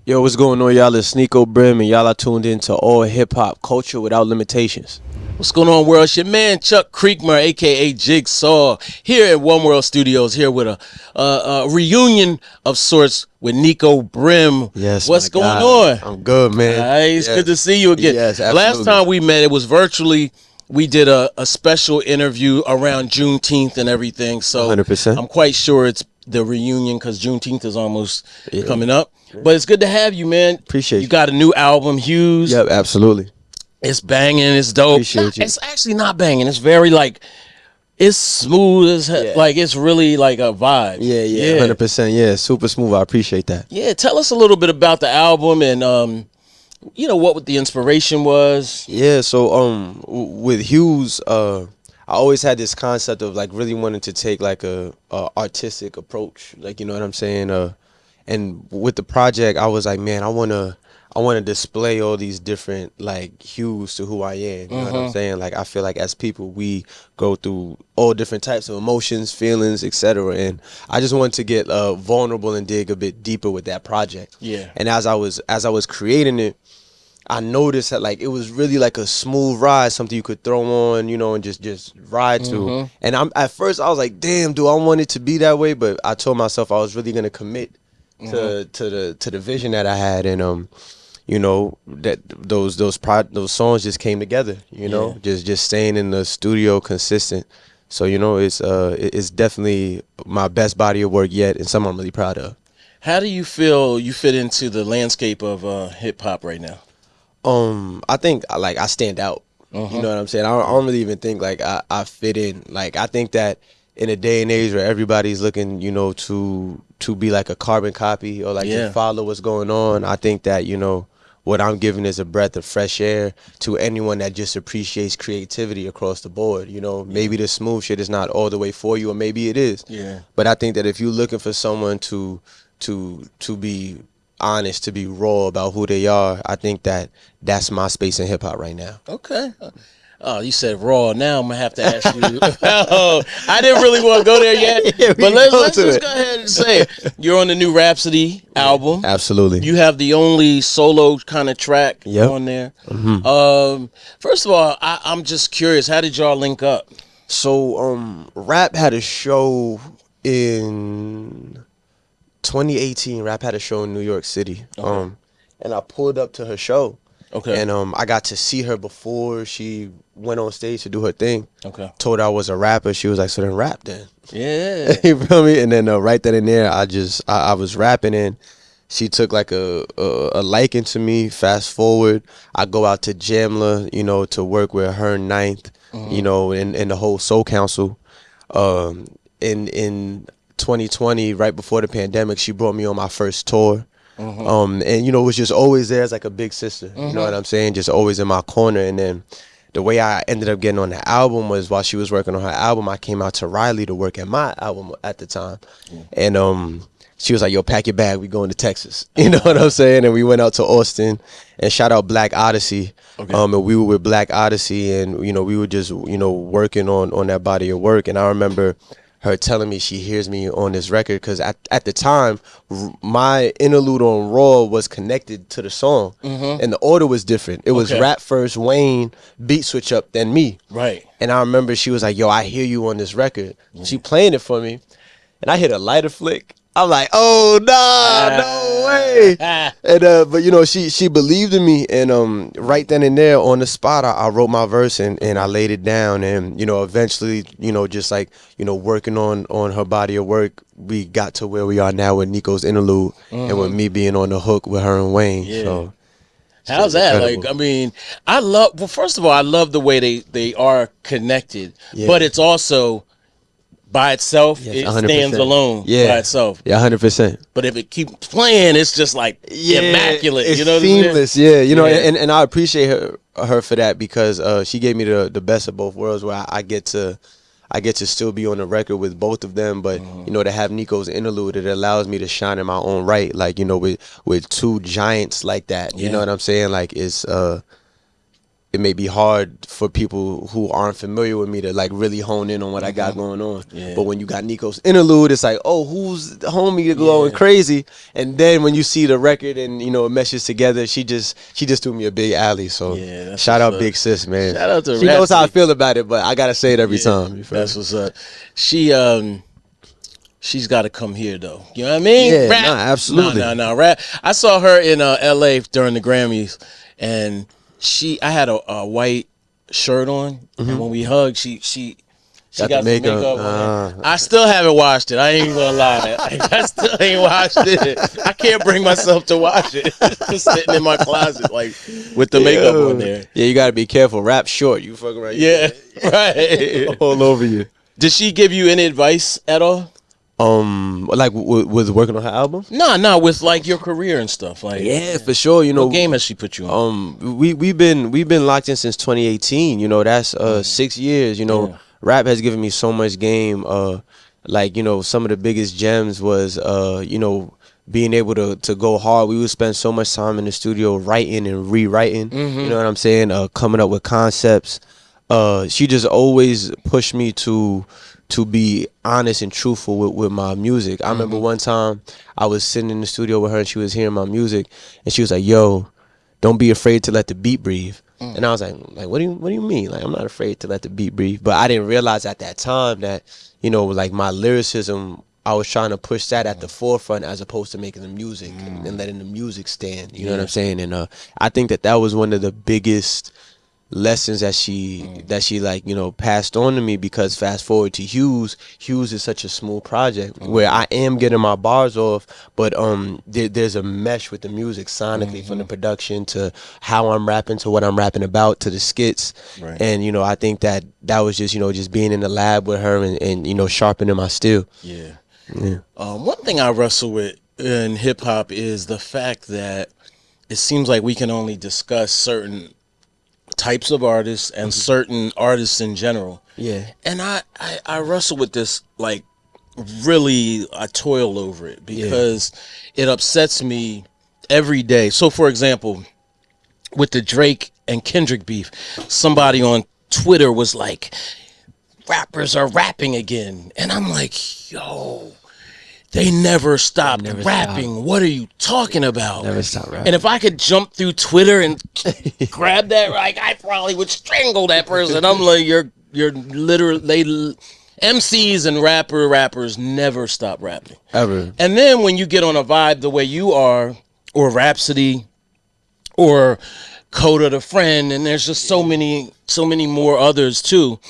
Yo, what's going on, y'all? It's Niko Brim, and y'all are tuned in to all hip-hop culture without limitations. What's going on, world? It's your man, Chuck Creekmur, a.k.a. Jigsaw, here at One World Studios, here with a reunion of sorts with Niko Brim. Yes, what's going God. on? I'm good, man. It's good to see you again. Yes, absolutely. Last time we met, it was virtually. We did a special interview around Juneteenth and everything, so 100%. I'm quite sure it's the reunion because Juneteenth is almost coming up. But it's good to have you, man. Appreciate you. You got a new album, Hues. Yep, absolutely. It's banging. It's dope. Appreciate you. It's actually not banging. It's very it's smooth as like it's really like a vibe. Yeah, 100%. Yeah, super smooth. I appreciate that. Yeah, tell us a little bit about the album and what the inspiration was. Yeah, so with Hues, I always had this concept of like really wanting to take like a artistic approach, like, you know what I'm saying. And with the project, I was like, man, I wanna display all these different like hues to who I am. You know what I'm saying? Like, I feel like as people, we go through all different types of emotions, feelings, etc. And I just wanted to get vulnerable and dig a bit deeper with that project. Yeah. And as I was creating it, I noticed that like it was really like a smooth ride, something you could throw on, and just ride to. And at first I was like, damn, do I want it to be that way? But I told myself I was really gonna commit to the vision that I had, and that those songs just came together. Just staying in the studio consistent. So it's definitely my best body of work yet, and something I'm really proud of. How do you feel you fit into the landscape of hip hop right now? I think like I stand out. You know what I'm saying? I don't really even think like I fit in. Like, I think that in a day and age where everybody's looking, to be like a carbon copy or like to follow what's going on, I think that, what I'm giving is a breath of fresh air to anyone that just appreciates creativity across the board. Maybe the smooth shit is not all the way for you, or maybe it is. Yeah. But I think that if you're looking for someone to be honest, to be raw about who they are, I think that that's my space in hip hop right now. Okay. Oh, you said raw. Now I'm gonna have to ask you. I didn't really want to go there yet, but let's just go ahead and say it. You're on the new Rapsody album. Absolutely. You have the only solo kind of track on there. First of all, I'm just curious. How did y'all link up? So, Rap had a show in 2018. Rap had a show in New York City. And I pulled up to her show. Okay. And I got to see her before she went on stage to do her thing. Okay. Told her I was a rapper. She was like, so then rap then. Yeah. You feel me? And then right then and there, I was rapping, and she took like a liking to me. Fast forward, I go out to Jamla, to work with her Ninth, and the whole Soul Council. In 2020, right before the pandemic, she brought me on my first tour. And was just always there as like a big sister. You know what I'm saying? Just always in my corner. And then the way I ended up getting on the album was while she was working on her album, I came out to Riley to work at my album at the time. And she was like, yo, pack your bag, we going to Texas. You know what I'm saying? And we went out to Austin, and shout out Black Odyssey. And we were with Black Odyssey, and we were just working on that body of work. And I remember her telling me she hears me on this record, because at the time, my interlude on Raw was connected to the song, and the order was different. It was rap first, Wayne, beat switch up, then me. Right. And I remember she was like, yo, I hear you on this record. She playing it for me, and I hit a lighter flick. I'm like, oh, nah, no way. And but she believed in me, and right then and there on the spot, I wrote my verse and I laid it down, and eventually, just like working on her body of work, we got to where we are now with Niko's interlude, and with me being on the hook with her and Wayne. Yeah. So how's that? Incredible. Like, I mean, well, first of all, I love the way they are connected, but it's also by itself, it 100%. Stands alone by itself. Yeah, 100%. But if it keeps playing, it's just like immaculate. It's seamless. What I'm saying? And I appreciate her for that, because she gave me the best of both worlds, where I get to still be on the record with both of them, but to have Niko's interlude, it allows me to shine in my own right, like with two giants like that. You know what I'm saying? Like, it may be hard for people who aren't familiar with me to like really hone in on what I got going on. Yeah. But when you got Niko's interlude, it's like, oh, who's the homie going crazy? And then when you see the record and, you know, it meshes together, she just threw me a big alley. So shout out Big Sis, man. Shout out to She knows how I feel about it, but I gotta say it every time. That's what's up. She's got to come here though. You know what I mean? Yeah, nah, absolutely. No. Rap. I saw her in LA during the Grammys, and I had a white shirt on, and when we hugged, she got some makeup on it. I still haven't watched it. I ain't even gonna lie. I still ain't watched it. I can't bring myself to watch it. Just sitting in my closet, like with the makeup on there. Yeah, you gotta be careful. Rap short. You fucking right. Yeah, right. All over you. Did she give you any advice at all? Like with working on her album? No, with like your career and stuff. Like, yeah, for sure. You know, what game has she put you on? We've been locked in since 2018. You know, that's 6 years. You know, rap has given me so much game. Like, you know, some of the biggest gems was you know, being able to go hard. We would spend so much time in the studio writing and rewriting. You know what I'm saying? Coming up with concepts. She just always pushed me to be honest and truthful with my music. I remember one time I was sitting in the studio with her and she was hearing my music and she was like, yo, don't be afraid to let the beat breathe. And I was like, what do you mean? Like, I'm not afraid to let the beat breathe. But I didn't realize at that time that, you know, like my lyricism, I was trying to push that at the forefront as opposed to making the music and letting the music stand. You know what I'm saying? And I think that was one of the biggest lessons that she like, you know, passed on to me, because fast forward to Hues is such a smooth project where I am getting my bars off, but there's a mesh with the music sonically, from the production to how I'm rapping to what I'm rapping about to the skits. And, you know, I think that was just, you know, just being in the lab with her and you know, sharpening my steel. One thing I wrestle with in hip hop is the fact that it seems like we can only discuss certain types of artists and certain artists in general. And I wrestle with this, like, really, I toil over it because it upsets me every day. So for example, with the Drake and Kendrick beef, somebody on Twitter was like, rappers are rapping again. And I'm like, yo, they never stopped rapping. What are you talking about? Never stopped rapping. And if I could jump through Twitter and grab that, like, I probably would strangle that person. I'm like, you're literally, MCs and rappers never stop rapping. Ever. And then when you get on a vibe the way you are, or Rapsody, or Coda the Friend, and there's just so many more others too.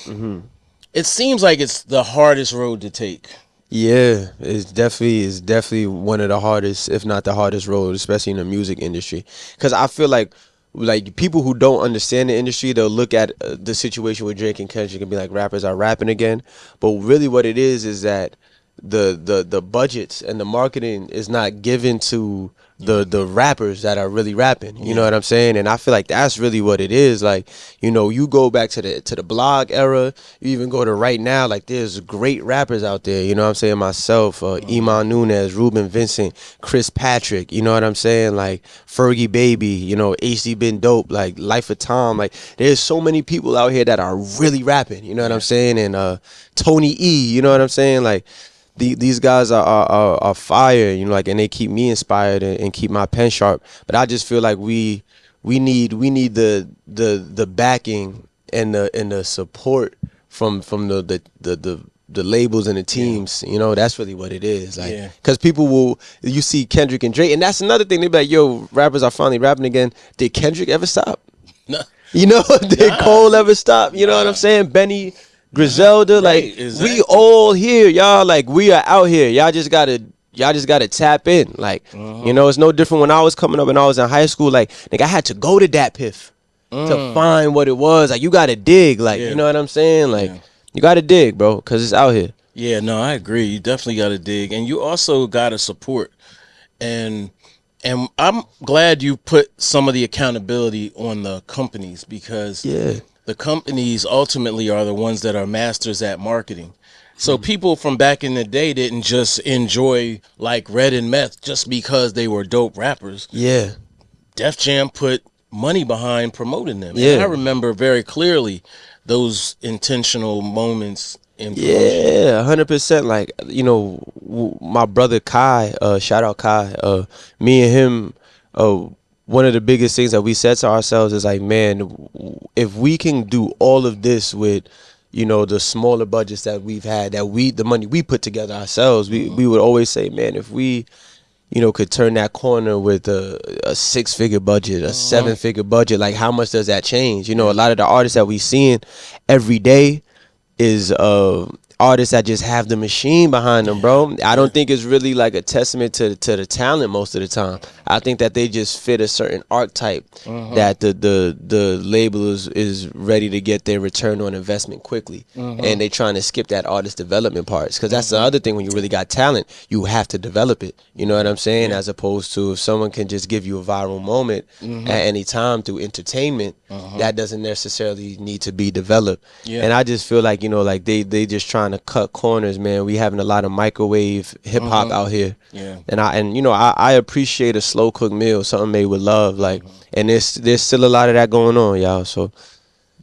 It seems like it's the hardest road to take. Yeah, it's definitely one of the hardest, if not the hardest road, especially in the music industry. Because I feel like people who don't understand the industry, they'll look at the situation with Drake and Kendrick and be like, rappers are rapping again. But really what it is that the budgets and the marketing is not given to the rappers that are really rapping. You know what I'm saying? And I feel like that's really what it is. Like, you know, you go back to the blog era, you even go to right now, like, there's great rappers out there. You know what I'm saying? Myself, Iman Nunes, Ruben Vincent, Chris Patrick, you know what I'm saying? Like, Fergie Baby, you know, HD Been Dope, like, Life of Tom. Like, there's so many people out here that are really rapping. You know what I'm saying? And Tony E, you know what I'm saying? Like, these guys are fire, you know, like, and they keep me inspired and keep my pen sharp. But I just feel like we need the backing and the support from the labels and the teams. You know, that's really what it is. Like, because you see Kendrick and Drake, and that's another thing. They be like, yo, rappers are finally rapping again. Did Kendrick ever stop? No. You know, did Cole ever stop? You know what I'm saying? Benny, Griselda, like, we all here, y'all. Like, we are out here. Y'all just gotta tap in. Like, you know, it's no different when I was coming up and I was in high school. Like, nigga, I had to go to Dat Piff to find what it was. Like, you gotta dig. Like, you know what I'm saying? Like, you gotta dig, bro, because it's out here. Yeah, no, I agree. You definitely gotta dig, and you also gotta support. And I'm glad you put some of the accountability on the companies, because the companies ultimately are the ones that are masters at marketing. So people from back in the day didn't just enjoy, like, Red and Meth just because they were dope rappers. Def Jam put money behind promoting them. Yeah. And I remember very clearly those intentional moments in promotion. Yeah, 100%. Like, you know, my brother Kai, shout out Kai, me and him, one of the biggest things that we said to ourselves is like, man, if we can do all of this with, you know, the smaller budgets that we've had, the money we put together ourselves, we would always say, man, if we, you know, could turn that corner with a 6-figure budget, a 7-figure budget, like how much does that change? You know, a lot of the artists that we seeing every day is artists that just have the machine behind them, bro. I don't think it's really like a testament to the talent most of the time. I think that they just fit a certain archetype that the label is ready to get their return on investment quickly, and they trying to skip that artist development parts, because that's the other thing. When you really got talent, you have to develop it. You know what I'm saying? As opposed to if someone can just give you a viral moment at any time through entertainment, that doesn't necessarily need to be developed. And I just feel like, you know, like they just trying to cut corners, man. We having a lot of microwave hip hop out here, and you know, I appreciate a slow cooked meal, something made with love, like, and there's still a lot of that going on, y'all. So,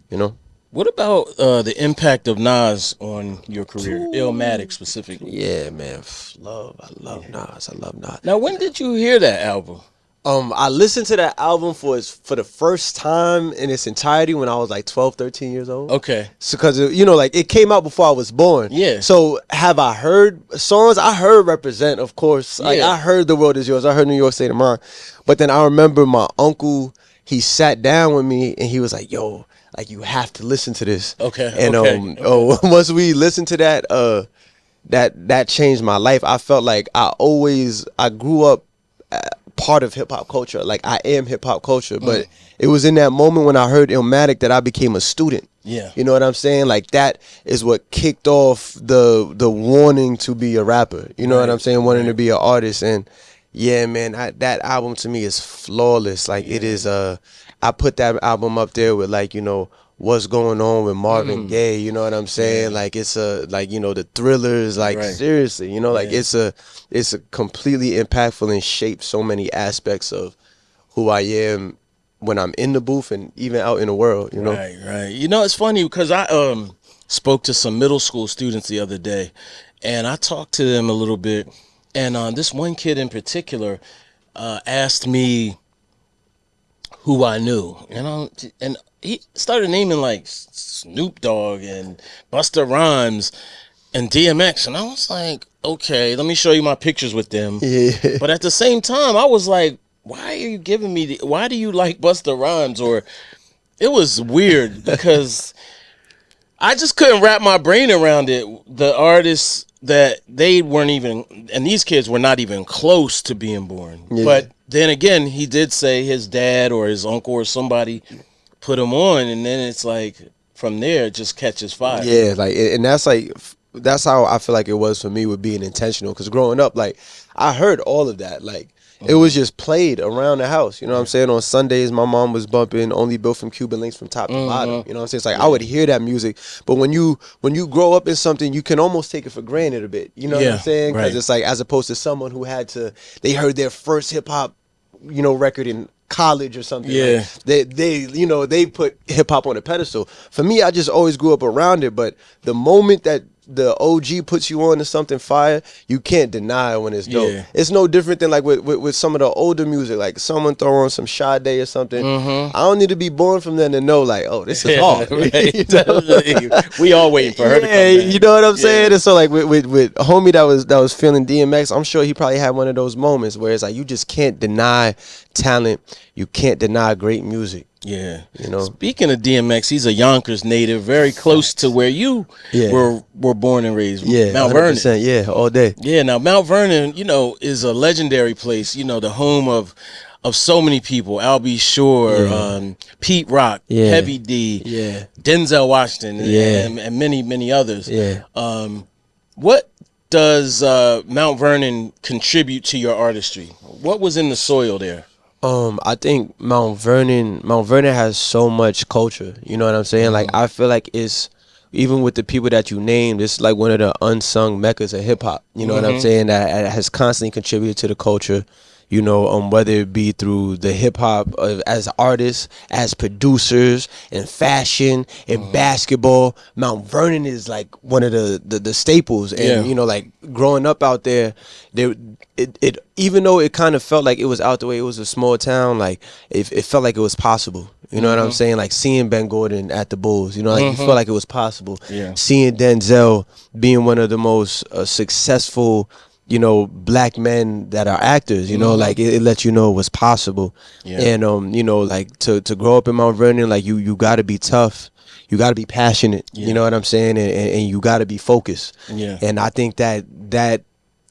you know. What about the impact of Nas on your career, Illmatic specifically? Yeah, man, I love Nas. I love Nas. Now, when did you hear that album? I listened to that album for the first time in its entirety when I was like 12, 13 years old. Okay. So, because, you know, like, it came out before I was born. Yeah. So, have I heard songs? I heard Represent, of course. Like, I heard The World Is Yours. I heard New York State of Mind. But then I remember my uncle, he sat down with me and he was like, yo, like, you have to listen to this. Okay. And once we listened to that, that changed my life. I felt like I grew up part of hip hop culture. Like, I am hip hop culture, but it was in that moment when I heard Illmatic that I became a student. Yeah. You know what I'm saying? Like, that is what kicked off the wanting to be a rapper. You know what I'm saying? Wanting to be an artist. And yeah, man, that album to me is flawless. Like, it is I put that album up there with, like, you know, What's Going On with Marvin Gaye, you know what I'm saying? Like, it's like, you know, the Thrillers, like, seriously, you know, like, it's a completely impactful and shaped so many aspects of who I am when I'm in the booth and even out in the world, you know? Right. You know, it's funny because I spoke to some middle school students the other day, and I talked to them a little bit, and this one kid in particular asked me who I knew, and he started naming like Snoop Dogg and Busta Rhymes and DMX, and I was like, okay, let me show you my pictures with them. Yeah. But at the same time, I was like, why are you giving me why do you like Busta Rhymes? Or it was weird because I just couldn't wrap my brain around it. The artists that they weren't even, and these kids were not even close to being born. Yeah. But then again, he did say his dad or his uncle or somebody put him on, and then it's like from there it just catches fire. Yeah, like, and that's how I feel like it was for me with being intentional. Because growing up, like, I heard all of that. Like, it was just played around the house. You know what I'm saying? On Sundays, my mom was bumping Only Built from Cuban Links from top to bottom. You know what I'm saying? It's like, I would hear that music. But when you grow up in something, you can almost take it for granted a bit. You know what I'm saying? Because it's like, as opposed to someone who they heard their first hip hop, you know, record in college or something. Yeah. Like, they put hip hop on a pedestal. For me, I just always grew up around it. But the moment that the OG puts you on to something fire, you can't deny when it's dope. Yeah. It's no different than like with some of the older music, like someone throw on some Sade or something. I don't need to be born from them to know, like, oh, this is hard. You know? We all waiting for her to come back. You know what I'm saying? And so, like, with homie that was feeling DMX, I'm sure he probably had one of those moments where it's like, you just can't deny talent. You can't deny great music. Yeah. You know. Speaking of DMX, he's a Yonkers native, very close to where you were born and raised. Yeah. Mount Vernon. Yeah, all day. Yeah, now Mount Vernon, you know, is a legendary place, you know, the home of so many people. Al B. Sure, Pete Rock, Heavy D, Denzel Washington, and many, many others. Yeah. What does Mount Vernon contribute to your artistry? What was in the soil there? I think Mount Vernon has so much culture. You know what I'm saying? Like, I feel like it's, even with the people that you named, it's like one of the unsung meccas of hip hop. You know what I'm saying? That has constantly contributed to the culture. you know, whether it be through the hip hop as artists, as producers, in fashion, in basketball. Mount Vernon is like one of the staples, and you know, like growing up out there, it even though it kind of felt like it was out the way, it was a small town, like it felt like it was possible. You know what I'm saying? Like seeing Ben Gordon at the Bulls, you know, like you felt like it was possible. Yeah. Seeing Denzel being one of the most successful, you know, black men that are actors, you know, like it lets you know what's possible. Yeah. And you know, like to grow up in Mount Vernon, like you got to be tough. You got to be passionate. You know what I'm saying? And you got to be focused. Yeah. And I think that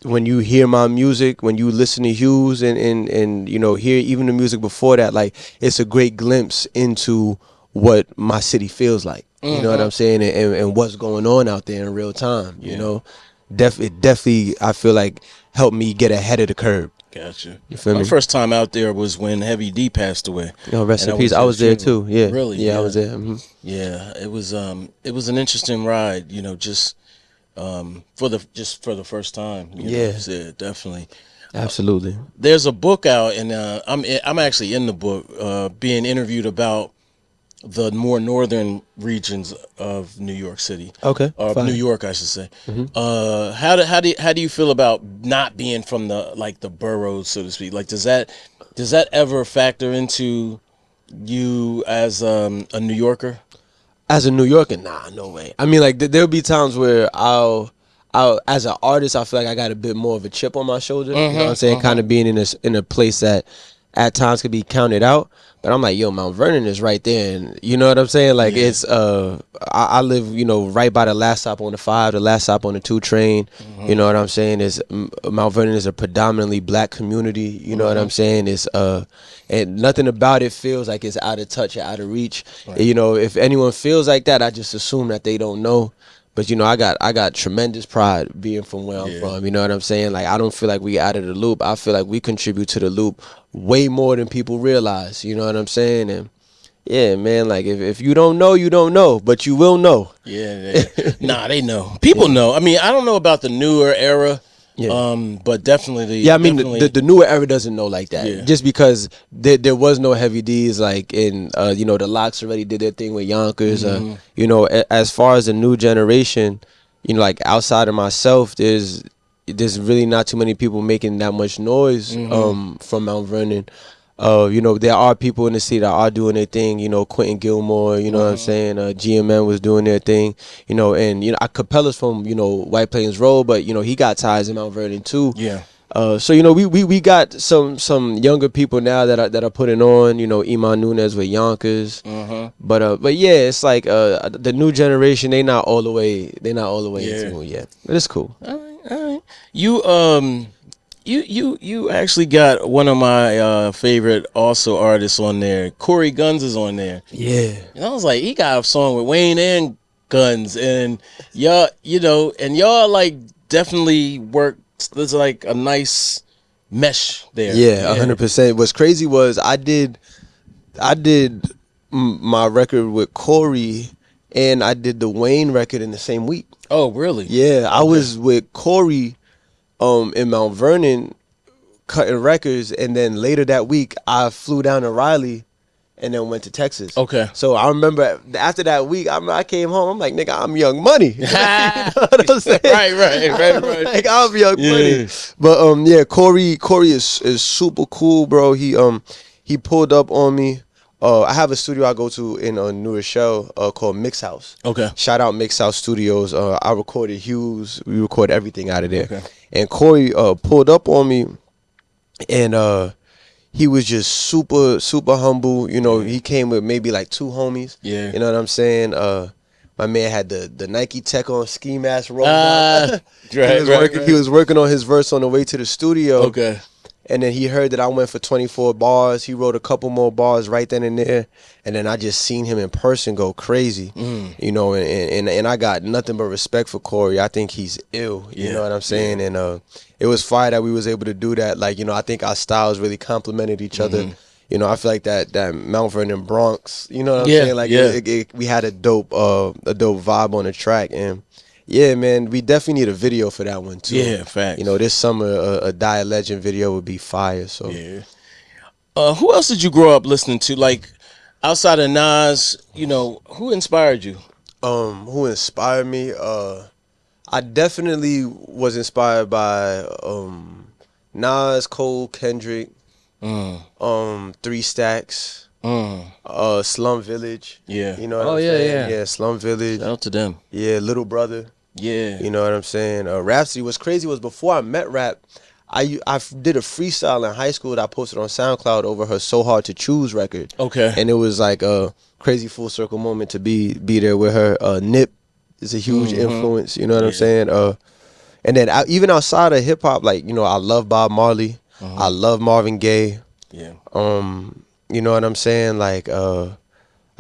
when you hear my music, when you listen to Hues and you know, hear even the music before that, like it's a great glimpse into what my city feels like. You know what I'm saying? And what's going on out there in real time. You know, it definitely, I feel like, helped me get ahead of the curve. Gotcha. You feel me? My first time out there was when Heavy D passed away. Yo, rest And in peace. I was there funeral. too. Yeah. Really? Yeah, I was there. Yeah, it was an interesting ride, you know, just for the first time. You know, yeah, definitely. Absolutely. There's a book out, and I'm actually in the book, being interviewed about the more northern regions of New York City. Okay. New York, I should say. How do you feel about not being from the boroughs, so to speak? Like, does that ever factor into you as a New Yorker? As a New Yorker, nah, no way. I mean, like there'll be times where I'll as an artist, I feel like I got a bit more of a chip on my shoulder. You know what I'm saying? Kind of being in a place that at times could be counted out. But I'm like, yo, Mount Vernon is right there, and you know what I'm saying? Like it's I live, you know, right by the last stop on the 5, the last stop on the 2 train. You know what I'm saying? Is Mount Vernon is a predominantly black community. You know what I'm saying? It's and nothing about it feels like it's out of touch or out of reach. Right. You know, if anyone feels like that, I just assume that they don't know. But you know, I got tremendous pride being from where I'm from. You know what I'm saying? Like I don't feel like we out of the loop. I feel like we contribute to the loop way more than people realize. You know what I'm saying? And yeah, man, like if you don't know, you don't know, but you will know. Yeah. Nah, they know. People know. I mean, I don't know about the newer era. But definitely. Yeah, I mean the newer era doesn't know like that. Yeah. Just because there was no Heavy D's, like in you know, the Locks already did their thing with Yonkers. You know, as far as the new generation, you know, like outside of myself, there's really not too many people making that much noise from Mount Vernon. You know, there are people in the city that are doing their thing. You know, Quentin Gilmore, you know what I'm saying? GMN was doing their thing. You know, and, you know, Capella's from, you know, White Plains Road, but, you know, he got ties in Mount Vernon too. Yeah. So, you know, we got some younger people now that are putting on, you know, Iman Nunes with Yonkers. But yeah, it's like the new generation, they not all the way into it yet. But it's cool. All right. You actually got one of my favorite also artists on there. Corey Guns is on there. Yeah. And I was like, he got a song with Wayne and Guns, and y'all, you know, and y'all like definitely work. There's like a nice mesh there. Yeah, 100%. What's crazy was I did my record with Corey, and I did the Wayne record in the same week. Oh, really? Yeah, I was with Corey in Mount Vernon cutting records, and then later that week I flew down to Raleigh and then went to Texas. Okay. So I remember after that week, I came home, I'm like, nigga, I'm Young Money. You know what I'm saying? Right. Like, I'm Young Money. But yeah, Corey is super cool, bro. He pulled up on me. I have a studio I go to in New Rochelle called Mix House. Okay. Shout out Mix House Studios. I recorded Hues. We record everything out of there. Okay. And Corey pulled up on me, and he was just super, super humble. You know, he came with maybe like 2 homies. Yeah. You know what I'm saying? My man had the Nike Tech on ski mask rolled up. He was working on his verse on the way to the studio. Okay. And then he heard that I went for 24 bars. He wrote a couple more bars right then and there. And then I just seen him in person go crazy. You know, and I got nothing but respect for Corey. I think he's ill. You know what I'm saying? And it was fire that we was able to do that. Like, you know, I think our styles really complemented each other. You know, I feel like that Mount Vernon Bronx, you know what I'm saying? Like we had a dope vibe on the track. And Yeah, man, we definitely need a video for that one too. Yeah, facts. You know, this summer a Die a Legend video would be fire. So Yeah. Who else did you grow up listening to? Like outside of Nas, you know, who inspired you? who inspired me? I definitely was inspired by Nas, Cole, Kendrick, Three Stacks, Slum Village. Yeah. You know what I'm saying? Yeah, Slum Village. Shout out to them. Yeah, Little Brother. Yeah. You know what I'm saying? Rapsody. What's crazy was before I met Rap, I did a freestyle in high school that I posted on SoundCloud over her So Hard to Choose record. Okay. And it was like a crazy full circle moment to be there with her. Nip is a huge influence. You know what I'm saying? And then even outside of hip hop, like, you know, I love Bob Marley. I love Marvin Gaye. Yeah. You know what I'm saying? Like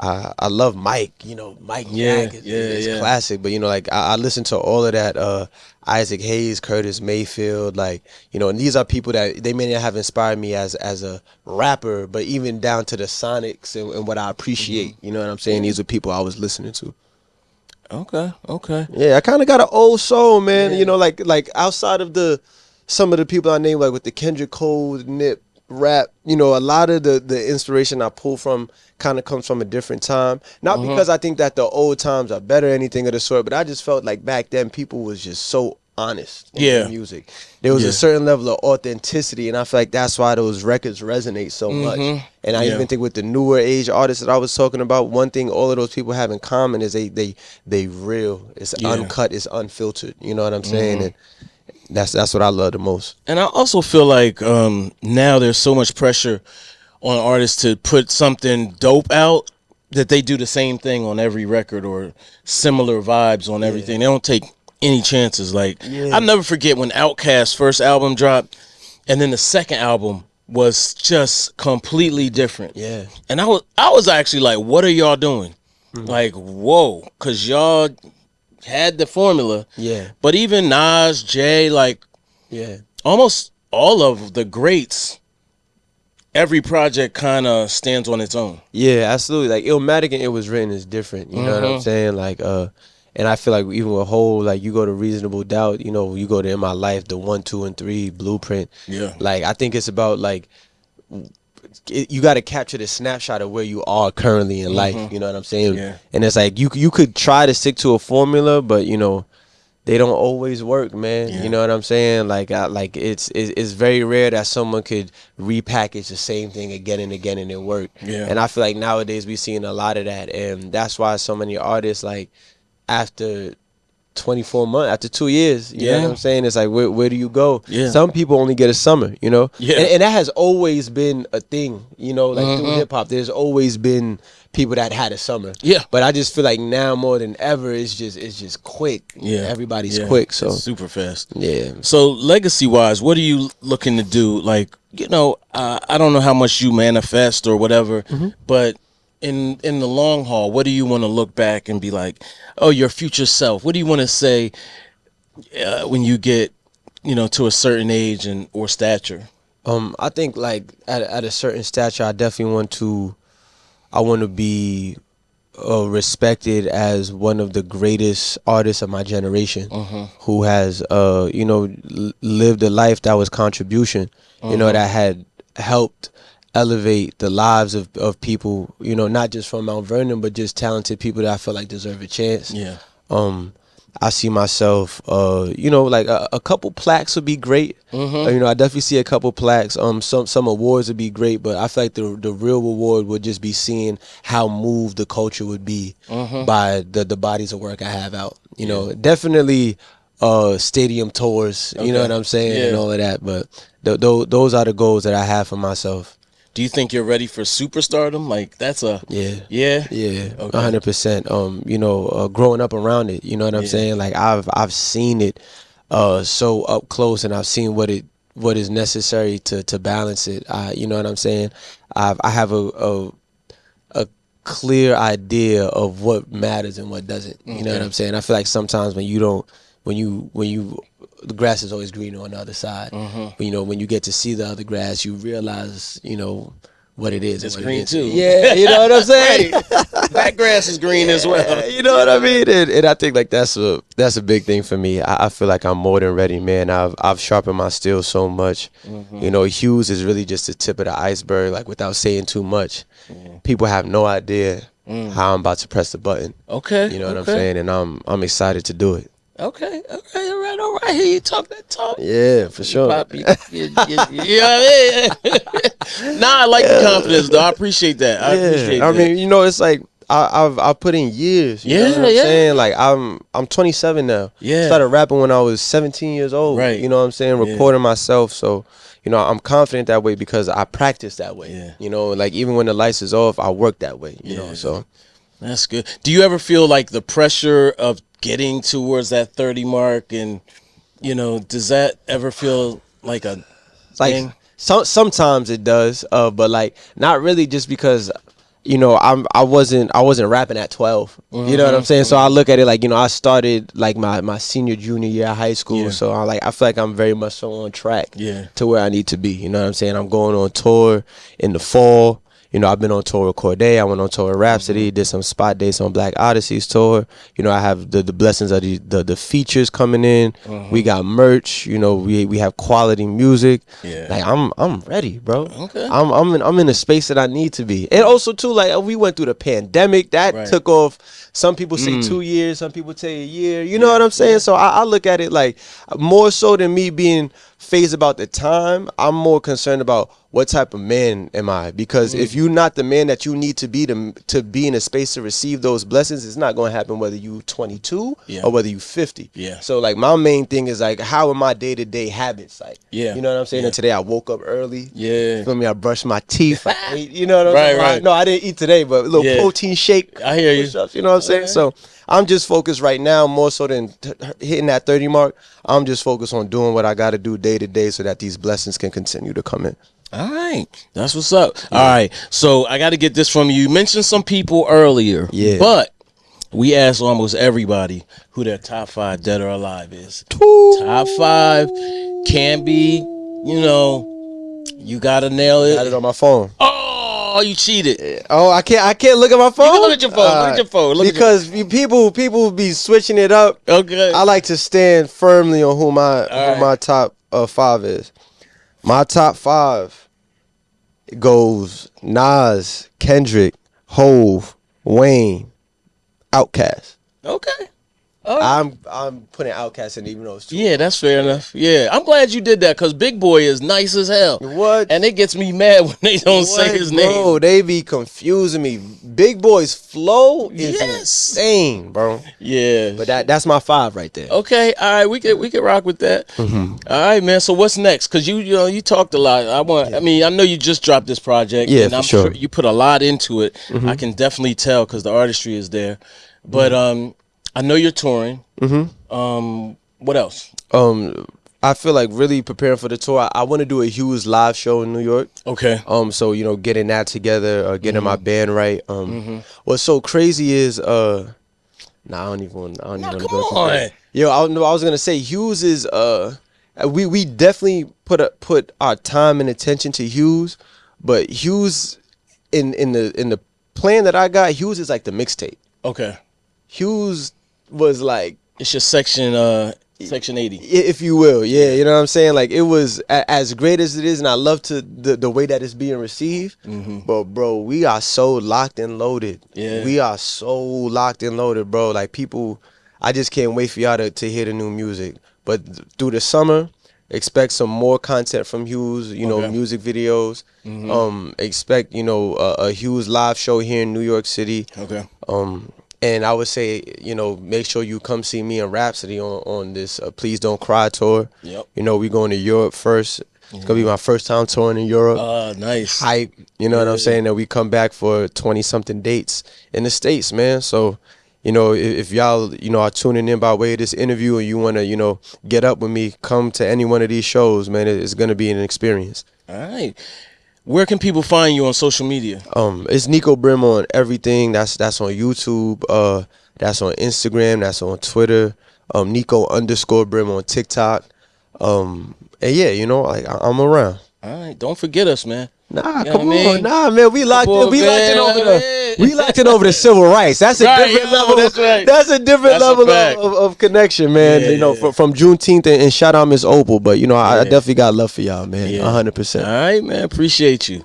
I love Mike, you know, Mike Jack is classic, but you know, like I listen to all of that, Isaac Hayes, Curtis Mayfield, like, you know, and these are people that they may not have inspired me as a rapper, but even down to the sonics and what I appreciate, you know what I'm saying? These are people I was listening to. Okay. Yeah, I kind of got an old soul, man. You know, like outside of some of the people I named, like with the Kendrick Cole, Nip, Rap, you know, a lot of the inspiration I pull from kind of comes from a different time. Not because I think that the old times are better or anything of the sort, but I just felt like back then people was just so honest in their music. There was a certain level of authenticity, and I feel like that's why those records resonate so much. And I even think with the newer age artists that I was talking about, one thing all of those people have in common is they real. It's uncut, it's unfiltered. You know what I'm saying? And that's what I love the most. And I also feel like now there's so much pressure on artists to put something dope out that they do the same thing on every record or similar vibes on everything. They don't take any chances. Like I'll never forget when Outkast's first album dropped, and then the second album was just completely different. Yeah. And I was actually like, what are y'all doing? Like, whoa, because y'all had the formula. Yeah. But even Nas, Jay, like, almost all of the greats, every project kind of stands on its own. Yeah, absolutely. Like Illmatic and It Was Written is different. You know what I'm saying? Like, and I feel like even with Hole, like you go to Reasonable Doubt, you know, you go to In My Life, the 1, 2, and 3 Blueprint. Yeah. Like I think it's about like you got to capture the snapshot of where you are currently in life. You know what I'm saying? Yeah. And it's like you could try to stick to a formula, but you know they don't always work, man. You know what I'm saying? Like it's very rare that someone could repackage the same thing again and again and it work. Yeah. And I feel like nowadays we're seeing a lot of that, and that's why so many artists, like after 24 months, after 2 years, you know what I'm saying? It's like, where do you go? Yeah. Some people only get a summer, you know? Yeah. And that has always been a thing, you know? Like through hip hop, there's always been people that had a summer. Yeah. But I just feel like now more than ever, it's just quick. Yeah. Everybody's quick. So it's super fast. Yeah. So legacy wise, what are you looking to do? Like, you know, I don't know how much you manifest or whatever, but in the long haul, what do you want to look back and be like, oh, your future self? What do you want to say when you get, you know, to a certain age and or stature? I think like at a certain stature, I definitely want to be respected as one of the greatest artists of my generation, who has you know, lived a life that was contribution, you know, that had helped elevate the lives of people, you know, not just from Mount Vernon, but just talented people that I feel like deserve a chance. Yeah. I see myself, you know, like a couple plaques would be great. You know, I definitely see a couple plaques. Some awards would be great, but I feel like the real reward would just be seeing how moved the culture would be by the bodies of work I have out. You know, definitely stadium tours. You know what I'm saying, and all of that. But those are the goals that I have for myself. Do you think you're ready for superstardom? Like that's a yeah, 100%. You know, growing up around it, you know what I'm saying? Like I've seen it so up close, and I've seen what is necessary to balance it. You know what I'm saying? I have a clear idea of what matters and what doesn't. You know what I'm saying? I feel like sometimes when you the grass is always greener on the other side. But, you know, when you get to see the other grass, you realize, you know, what it is. It's green too. Yeah, you know what I'm saying? That grass is green as well. You know what I mean? And I think like that's a big thing for me. I feel like I'm more than ready, man. I've sharpened my skills so much. You know, Hues is really just the tip of the iceberg. Like without saying too much, people have no idea how I'm about to press the button. Okay. You know what I'm saying? And I'm excited to do it. Okay. All right. Here you talk that talk. Yeah, for sure. Poppy. You know what I mean? Nah, I like the confidence though. I appreciate that. I appreciate that. I mean, you know, it's like I've put in years. You know what I'm saying? Like I'm 27 now. Yeah. Started rapping when I was 17 years old. Right. You know what I'm saying? Recording myself. So, you know, I'm confident that way because I practice that way. Yeah. You know, like even when the lights is off, I work that way. You know, so that's good. Do you ever feel like the pressure of getting towards that 30 mark, and you know, does that ever feel like a thing? Sometimes it does, but like not really, just because you know I wasn't rapping at 12. You know what I'm saying? So I look at it like, you know, I started like my senior junior year of high school. So I feel like I'm very much so on track to where I need to be. You know what I'm saying? I'm going on tour in the fall. You know, I've been on tour with Corday. I went on tour with Rapsody. Did some spot dates on Black Odyssey's tour. You know, I have the blessings of the features coming in. We got merch. You know, we have quality music. Like I'm ready, bro. Okay. I'm in a space that I need to be. And also too, like we went through the pandemic. That took off. Some people say 2 years. Some people say a year. You know what I'm saying? So I look at it like more so than me being phased about the time. I'm more concerned about what type of man am I? Because if you're not the man that you need to be in a space to receive those blessings, it's not going to happen whether you 22 or whether you 50. So like my main thing is like, how are my day-to-day habits? Like, you know what I'm saying? And today I woke up early. You feel me? I brushed my teeth. I ate, you know what I'm saying? Right. No, I didn't eat today, but a little protein shake. I hear you. You know what I'm saying? So I'm just focused right now more so than hitting that 30 mark. I'm just focused on doing what I got to do day to day so that these blessings can continue to come in. All right. That's what's up. All right. So I got to get this from you. You mentioned some people earlier. But we asked almost everybody who their top 5 dead or alive is. Top 5 can be, you know, you got to nail it. Got it on my phone. Oh, you cheated. Oh, I can't look at my phone. You can look at your phone. Look at your phone. Because people be switching it up. Okay. I like to stand firmly on who my top 5 is. My top 5 goes Nas, Kendrick, Hove, Wayne, Outkast. Okay. I'm putting Outkast in even those 2. Yeah, that's fair enough. Yeah, I'm glad you did that because Big Boy is nice as hell. What? And it gets me mad when they don't say his name. Bro, they be confusing me. Big Boy's flow is insane, bro. Yeah. But that's my 5 right there. Okay, all right, we can rock with that. All right, man. So what's next? Because you talked a lot. I mean, I know you just dropped this project. Yeah, and I'm sure you put a lot into it. I can definitely tell because the artistry is there. But I know you're touring. What else? I feel like really preparing for the tour. I want to do a Hues live show in New York. Okay. So you know, getting that together, getting my band right. What's so crazy is I don't even want to go. Come on. Yo, I was gonna say Hues is we definitely put our time and attention to Hues, but Hues in the plan that I got, Hues is like the mixtape. Okay. Hues was like, it's your section 80, if you will. Yeah, you know what I'm saying? Like, it was as great as it is, and I love the way that it's being received. But bro, we are so locked and loaded. We are so locked and loaded, bro. Like, people, I just can't wait for y'all to hear the new music. But through the summer, expect some more content from Hues, you know, music videos. Expect, you know, a Hues live show here in New York City. And I would say, you know, make sure you come see me and Rapsody on this Please Don't Cry tour. You know, we going to Europe first. It's going to be my first time touring in Europe. Nice. Hype. You know what I'm saying? That we come back for 20-something dates in the States, man. So, you know, if y'all, you know, are tuning in by way of this interview and you want to, you know, get up with me, come to any one of these shows, man. It's going to be an experience. All right. Where can people find you on social media? It's Niko Brim on everything. That's on YouTube. That's on Instagram. That's on Twitter. Niko_Brim on TikTok. And yeah, you know, like I'm around. All right, don't forget us, man. Nah, You know come what I on, mean? nah, man. We locked Come in. We on, locked in man. over the. We locked in over the civil rights. That's a Right, different yo, level. that's right. That's a different That's a level fact. of connection, man. Yeah, you know, yeah. from Juneteenth and shout out Miss Opal. But you know, I Yeah. definitely got love for y'all, man. Yeah. 100%. All right, man. Appreciate you.